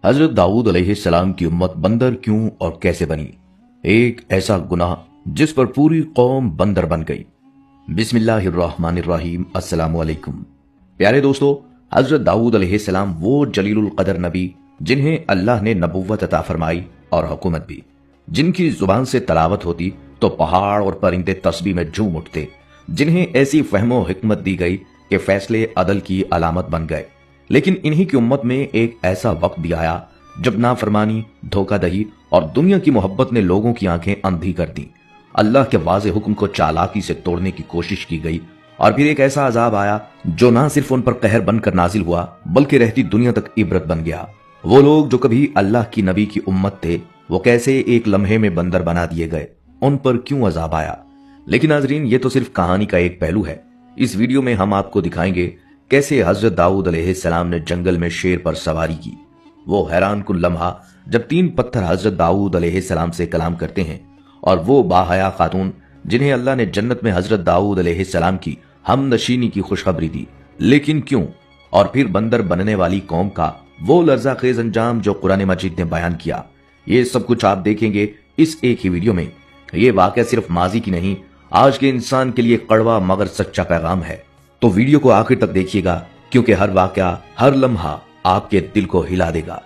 हजरत दाऊद अलैहिस्सलाम की उम्मत बंदर क्यों और कैसे बनी। एक ऐसा गुनाह जिस पर पूरी कौम बंदर बन गई। बिस्मिल्लाहिर्रहमानिर्रहीम। अस्सलामु अलैकुम। प्यारे दोस्तों, हजरत दाऊद अलैहिस्सलाम वो जलीलुल कदर नबी जिन्हें अल्लाह ने नबुव्वत अता फरमाई और हुकूमत भी, जिनकी जुबान से तलावत होती तो पहाड़ और परिंदे तस्बीह में झूम उठते, जिन्हें ऐसी फहमो हिकमत दी गई कि फैसले अदल की अलामत बन गए। लेकिन इन्हीं की उम्मत में एक ऐसा वक्त भी आया जब नाफरमानी, धोखाधड़ी और दुनिया की मोहब्बत ने लोगों की आंखें अंधी कर दी। अल्लाह के वाज़े हुक्म को चालाकी से तोड़ने की कोशिश की गई और फिर एक ऐसा अजाब आया जो ना सिर्फ उन पर कहर बनकर नाजिल हुआ बल्कि रहती दुनिया तक इबरत बन गया। वो लोग जो कभी अल्लाह की नबी की उम्मत थे, वो कैसे एक लम्हे में बंदर बना दिए गए, उन पर क्यों अजाब आया। लेकिन नाजरीन, ये तो सिर्फ कहानी का एक पहलू है। इस वीडियो में हम आपको दिखाएंगे कैसे हजरत दाऊद अलैहिस्सलाम ने जंगल में शेर पर सवारी की। वो हैरान कुन लम्हा जब 3 पत्थर हजरत दाऊद अलैहिस्सलाम से कलाम करते हैं और वो बाहया खातून जिन्हें अल्लाह ने जन्नत में हजरत दाऊद अलैहिस्सलाम की हमनशीनी की खुशखबरी दी। लेकिन क्यों? और फिर बंदर बनने वाली कौम का वो लर्ज़ाखेज अंजाम जो कुरान मजीद ने बयान किया। ये सब कुछ आप देखेंगे इस एक ही वीडियो में। ये वाकया सिर्फ माजी की नहीं, आज के इंसान के लिए कड़वा मगर सच्चा पैगाम है। तो वीडियो को आखिर तक देखिएगा, क्योंकि हर वाकया, हर लम्हा आपके दिल को हिला देगा।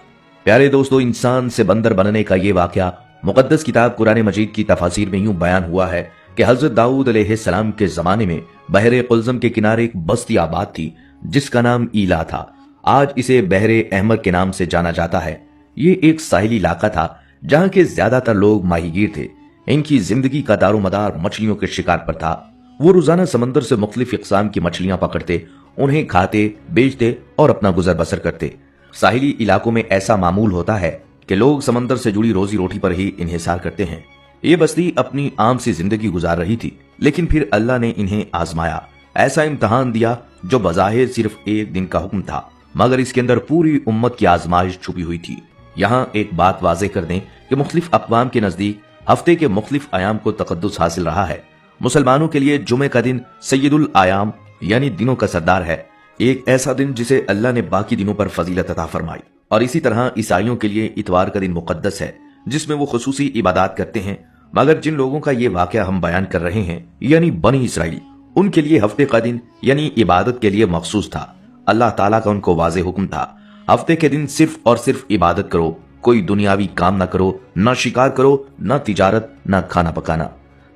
प्यारे दोस्तों, इंसान से बंदर बनने का ये वाकया मुकद्दस किताब कुरान मजीद की तफासीर में यूं बयान हुआ है कि हजरत दाऊद अलैहिस्सलाम के जमाने में बहरे कुल्ज़म के किनारे एक बस्ती आबाद थी जिसका नाम ईला था। आज इसे बहरे अहमर के नाम से जाना जाता है। ये एक साहिली इलाका था जहां के ज्यादातर लोग माहीगीर थे। इनकी जिंदगी का दारोमदार मछलियों के शिकार पर था। वो रोजाना समंदर से मुख्तलिफ इक़साम की मछलियां पकड़ते, उन्हें खाते, बेचते और अपना गुजर बसर करते। साहिली इलाकों में ऐसा मामूल होता है कि लोग समंदर से जुड़ी रोजी रोटी पर ही इन्हिसार करते हैं। ये बस्ती अपनी आम सी जिंदगी गुजार रही थी, लेकिन फिर अल्लाह ने इन्हें आजमाया, ऐसा इम्तहान दिया जो बज़ाहिर सिर्फ एक दिन का हुक्म था, मगर इसके अंदर पूरी उम्मत की आजमाइश छुपी हुई थी। यहाँ एक बात वाज़े कर दें कि मुख्तलिफ अक़वाम के नजदीक हफ्ते के मुख्तलिफ आयाम को तक़द्दुस हासिल रहा है। मुसलमानों के लिए जुमे का दिन सैयदुल आयाम यानी दिनों का सरदार है, एक ऐसा दिन जिसे अल्लाह ने बाकी दिनों पर फजीलत अता फरमाई। और इसी तरह ईसाइयों के लिए इतवार का दिन मुकद्दस है जिसमें वो खुसूसी इबादत करते हैं। मगर जिन लोगों का ये वाकया हम बयान कर रहे हैं यानी बनी इसराइल, उनके लिए हफ्ते का दिन यानी इबादत के लिए मखसूस था। अल्लाह ताला का उनको वाज़े हुक्म था, हफ्ते के दिन सिर्फ और सिर्फ इबादत करो, कोई दुनियावी काम ना करो, ना शिकार करो, ना तिजारत, ना खाना पकाना।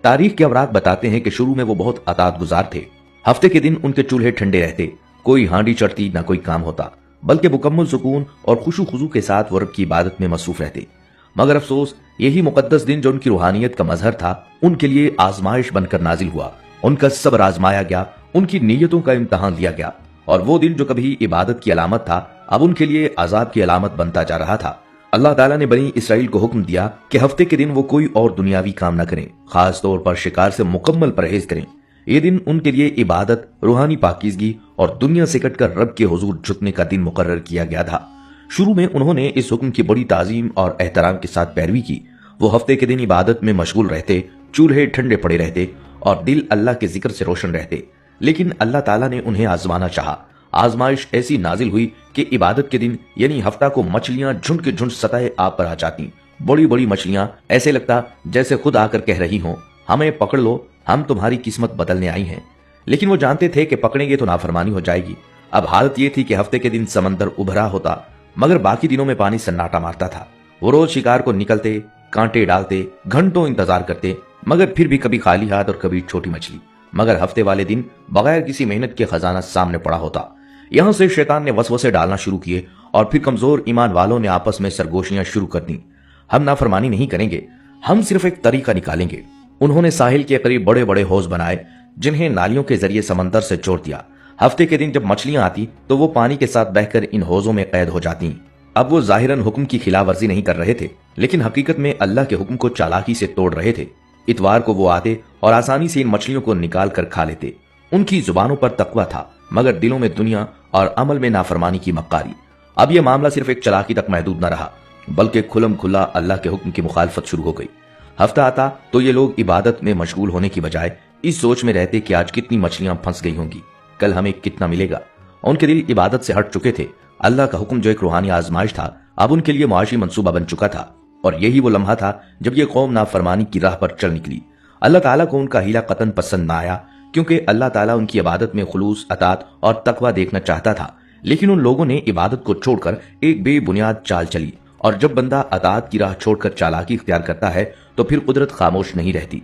तारीख के अवराक बताते हैं कि शुरू में वो बहुत अतात गुजार थे। हफ्ते के दिन उनके चूल्हे ठंडे रहते, कोई हांडी चढ़ती, ना कोई काम होता, बल्कि मुकम्मल सुकून और खुशू खुजू के साथ वो रब की इबादत में मसरूफ रहते। मगर अफसोस, यही मुकद्दस दिन जो उनकी रूहानियत का मजहर था, उनके लिए आजमाइश बनकर नाजिल हुआ। उनका सब्र आजमाया गया, उनकी नीयतों का इम्तहान लिया गया, और वो दिन जो कभी इबादत की अलामत था, अब उनके लिए अजाब की अलामत बनता जा रहा था। अल्लाह ताला ने बनी इसराइल को हुक्म दिया कि हफ्ते के दिन वो कोई और दुनियावी काम न करें, खास तौर पर शिकार से मुकम्मल परहेज करें। ये दिन उनके लिए इबादत, रूहानी पाकीज़गी और दुनिया से कटकर रब के हुजूर झुकने का दिन मुकर्रर किया गया था। शुरू में उन्होंने इस हुक्म की बड़ी ताजीम और एहतराम के साथ पैरवी की। वो हफ्ते के दिन इबादत में मशगूल रहते, चूल्हे ठंडे पड़े रहते और दिल अल्लाह के जिक्र से रोशन रहते। लेकिन अल्लाह ताला ने उन्हें आजमाना चाहा। आजमाइश ऐसी नाजिल हुई कि इबादत के दिन यानी हफ्ता को मछलियां झुंड के झुंड सतह आप पर आ जाती। बड़ी बड़ी मछलियां, ऐसे लगता जैसे खुद आकर कह रही हों, हमें पकड़ लो, हम तुम्हारी किस्मत बदलने आई हैं। लेकिन वो जानते थे कि पकड़ेंगे तो नाफरमानी हो जाएगी। अब हालत ये थी कि हफ्ते के दिन समंदर उभरा होता, मगर बाकी दिनों में पानी सन्नाटा मारता था। वो रोज शिकार को निकलते, कांटे डालते, घंटों इंतजार करते, मगर फिर भी कभी खाली हाथ और कभी छोटी मछली। मगर हफ्ते वाले दिन बगैर किसी मेहनत के खजाना सामने पड़ा होता। यहां से शैतान ने वसवसे डालना शुरू किए और फिर कमजोर ईमान वालों ने आपस में सरगोशियां शुरू कर दी। हम नाफरमानी नहीं करेंगे, हम सिर्फ एक तरीका निकालेंगे। उन्होंने साहिल के करीब बड़े बड़े हौज बनाए जिन्हें नालियों के जरिए समंदर से जोड़ दिया। हफ्ते के दिन जब मछलियां आती तो वो पानी के साथ बहकर इन हौजों में कैद हो जाती। अब वो जाहिरन हुक्म की खिलाफवर्जी नहीं कर रहे थे, लेकिन हकीकत में अल्लाह के हुक्म को चालाकी से तोड़ रहे थे। इतवार को वो आते और आसानी से इन मछलियों को निकाल कर खा लेते। उनकी जुबानों पर तकवा था, मगर दिलों में दुनिया और अमल में नाफरमानी की मक्कारी। अब यह मामला सिर्फ एक चालाकी तक महदूद न रहा, बल्कि खुलम खुला अल्लाह के हुक्म की मुखालफत शुरू हो गई। हफ्ता आता तो ये लोग इबादत में मशगूल होने की बजाय इस सोच में रहते कि आज कितनी मछलियां फंस गई होंगी, कल हमें कितना मिलेगा। उनके दिल इबादत से हट चुके थे। अल्लाह का हुक्म जो एक रूहानी आजमाइश था, अब उनके लिए मुआशी मंसूबा बन चुका था और यही वो लम्हा था जब ये कौम नाफरमानी की राह पर चल निकली। अल्लाह ताला को उनका हीला कतन पसंद ना आया, क्योंकि अल्लाह ताला उनकी इबादत में खुलूस, अतात और तकवा देखना चाहता था। लेकिन उन लोगों ने इबादत को छोड़कर एक बेबुनियाद चाल चली, और जब बंदा अतात की राह छोड़कर चालाकी इख्तियार करता है तो फिर कुदरत खामोश नहीं रहती।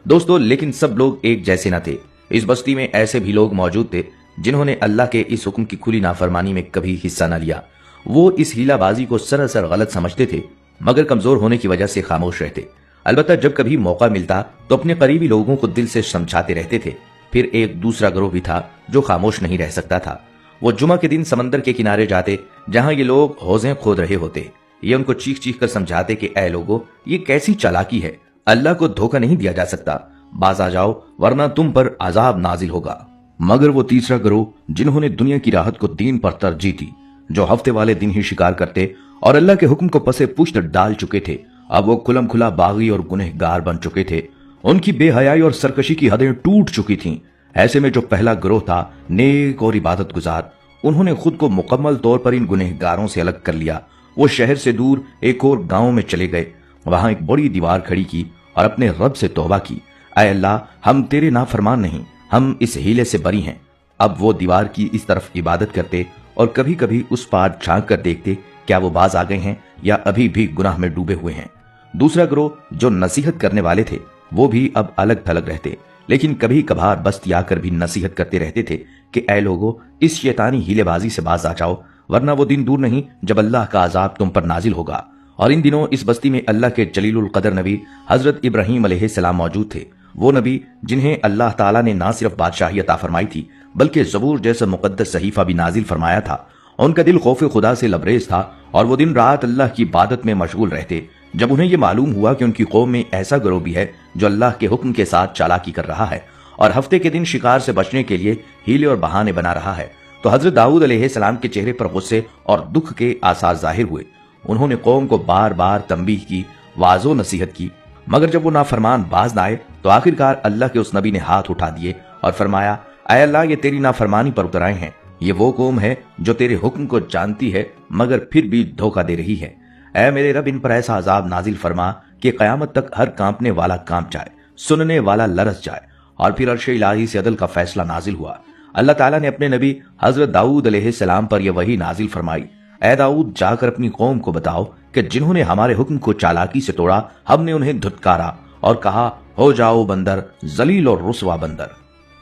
दोस्तों, लेकिन सब लोग एक जैसे न थे। इस बस्ती में ऐसे भी लोग मौजूद थे जिन्होंने अल्लाह के इस हुक्म की खुली नाफरमानी में कभी हिस्सा न लिया। वो इस हीलाबाजी को सरासर गलत समझते थे, मगर कमजोर होने की वजह से खामोश रहते। अलबत्ता जब कभी मौका मिलता तो अपने करीबी लोगों को दिल से समझाते रहते थे। फिर एक दूसरा गिरोह भी था जो खामोश नहीं रह सकता था। वो जुमा के दिन समंदर के किनारे जाते जहां ये लोग हौजें खोद रहे होते। ये उनको चीख चीख कर समझाते कि ऐ लोगो, ये कैसी चालाकी है, अल्लाह को धोखा नहीं दिया जा सकता, बाज आ जाओ वरना तुम पर अजाब नाजिल होगा। मगर वो तीसरा गिरोह जिन्होंने दुनिया की राहत को दीन पर तरजीह दी, जो हफ्ते वाले दिन ही शिकार करते और अल्लाह के हुक्म को पसे पुश्त डाल चुके थे, अब वो खुलम खुला बागी और गुनहगार बन चुके थे। उनकी बेहयाई और सरकशी की हदें टूट चुकी थीं। ऐसे में जो पहला गिरोह था नेक और इबादत गुजार, उन्होंने खुद को मुकम्मल तौर पर इन गुनहगारों से अलग कर लिया। वो शहर से दूर एक और गांव में चले गए, वहां एक बड़ी दीवार खड़ी की और अपने रब से तौबा की, ऐ अल्लाह, हम तेरे नाफरमान नहीं, हम इस हीले से बरी हैं। अब वो दीवार की इस तरफ इबादत करते और कभी कभी उस पार झांक कर देखते क्या वो बाज आ गए हैं या अभी भी गुनाह में डूबे हुए हैं। दूसरा गिरोह जो नसीहत करने वाले थे वो भी अब अलग थलग रहते, लेकिन कभी कभार बस्ती आकर भी नसीहत करते रहते थे कि ऐ लोगो, इस शैतानी हीलेबाजी से बाज आ जाओ, वरना वो दिन दूर नहीं जब अल्लाह का अजाब तुम पर नाजिल होगा। और इन दिनों इस बस्ती में अल्लाह के जलीलुल कदर नबी हजरत इब्राहीम अलैहिस्सलाम मौजूद थे। वो नबी जिन्हें अल्लाह ताला ने ना सिर्फ बादशाही अता फरमाई थी बल्कि ज़बूर जैसा मुकद्दस सहीफा भी नाजिल फरमाया था। उनका दिल खौफ खुदा से लबरेज था और वो दिन रात अल्लाह की इबादत में मशगूल रहते। जब उन्हें ये मालूम हुआ कि उनकी कौम में ऐसा गिरोह भी है जो अल्लाह के हुक्म के साथ चालाकी कर रहा है और हफ्ते के दिन शिकार से बचने के लिए हीले और बहाने बना रहा है, तो हजरत दाऊद अलैहिस्सलाम के चेहरे पर गुस्से और दुख के आसार जाहिर हुए। उन्होंने कौम को बार बार तंबीह की, वाजो नसीहत की, मगर जब वो नाफरमान बाज न आए तो आखिरकार अल्लाह के उस नबी ने हाथ उठा दिए और फरमाया, ऐ अल्लाह, ये तेरी नाफरमानी पर उतर आए हैं। ये वो कौम है जो तेरे हुक्म को जानती है मगर फिर भी धोखा दे रही है। ऐ मेरे रब, इन पर ऐसा अजाब नाजिल फरमा कि कयामत तक हर कांपने वाला कांप जाए, सुनने वाला लरस जाए। और फिर अर्श इलाही से अदल का फैसला नाजिल हुआ। अल्लाह ताला ने अपने नबी हजरत दाऊद अलैहिस्सलाम पर यह वही नाजिल फरमाई, ऐ दाऊद, जाकर अपनी कौम को बताओ कि जिन्होंने हमारे हुक्म को चालाकी से तोड़ा, हमने उन्हें धुतकारा और कहा, हो जाओ बंदर, जलील और रुसवा बंदर।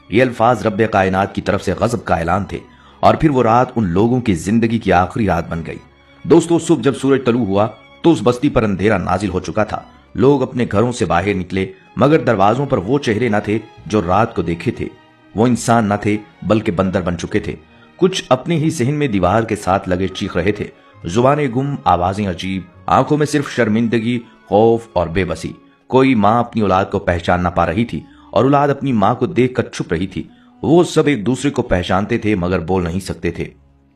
ये अल्फाज रब्बे कायनात की तरफ से गजब का ऐलान थे और फिर वो रात उन लोगों की जिंदगी की आखिरी रात बन गई। दोस्तों, सुबह जब सूरज तलू हुआ तो उस बस्ती पर अंधेरा नाजिल हो चुका था। लोग अपने घरों से बाहर निकले, मगर दरवाजों पर वो चेहरे न थे जो रात को देखे थे। वो इंसान न थे बल्कि बंदर बन चुके थे। कुछ अपने ही सहन में दीवार के साथ लगे चीख रहे थे, जुबानें गुम, आवाजें अजीब, आंखों में सिर्फ शर्मिंदगी, खौफ और बेबसी। कोई माँ अपनी औलाद को पहचान न पा रही थी और औलाद अपनी माँ को देखकर छुप रही थी। वो सब एक दूसरे को पहचानते थे मगर बोल नहीं सकते थे।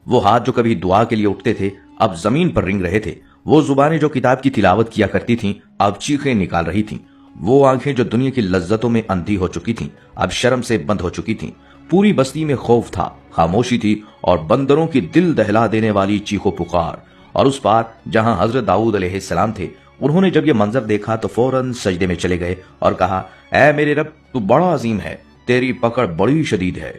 वो हाथ जो कभी दुआ के लिए उठते थे अब जमीन पर रिंग रहे थे। वो जुबानें जो किताब की तिलावत किया करती थीं अब चीखें निकाल रही थीं। वो आंखें जो दुनिया की लज्जतों में अंधी हो चुकी थीं अब शर्म से बंद हो चुकी थीं। पूरी बस्ती में खौफ था, खामोशी थी और बंदरों की दिल दहला देने वाली चीखों पुकार। और उस पार जहां हजरत दाऊद अलैहिस्सलाम थे, उन्होंने जब यह मंजर देखा तो फौरन सजदे में चले गए और कहा, ऐ मेरे रब, तू बड़ा अजीम है, तेरी पकड़ बड़ी शदीद है।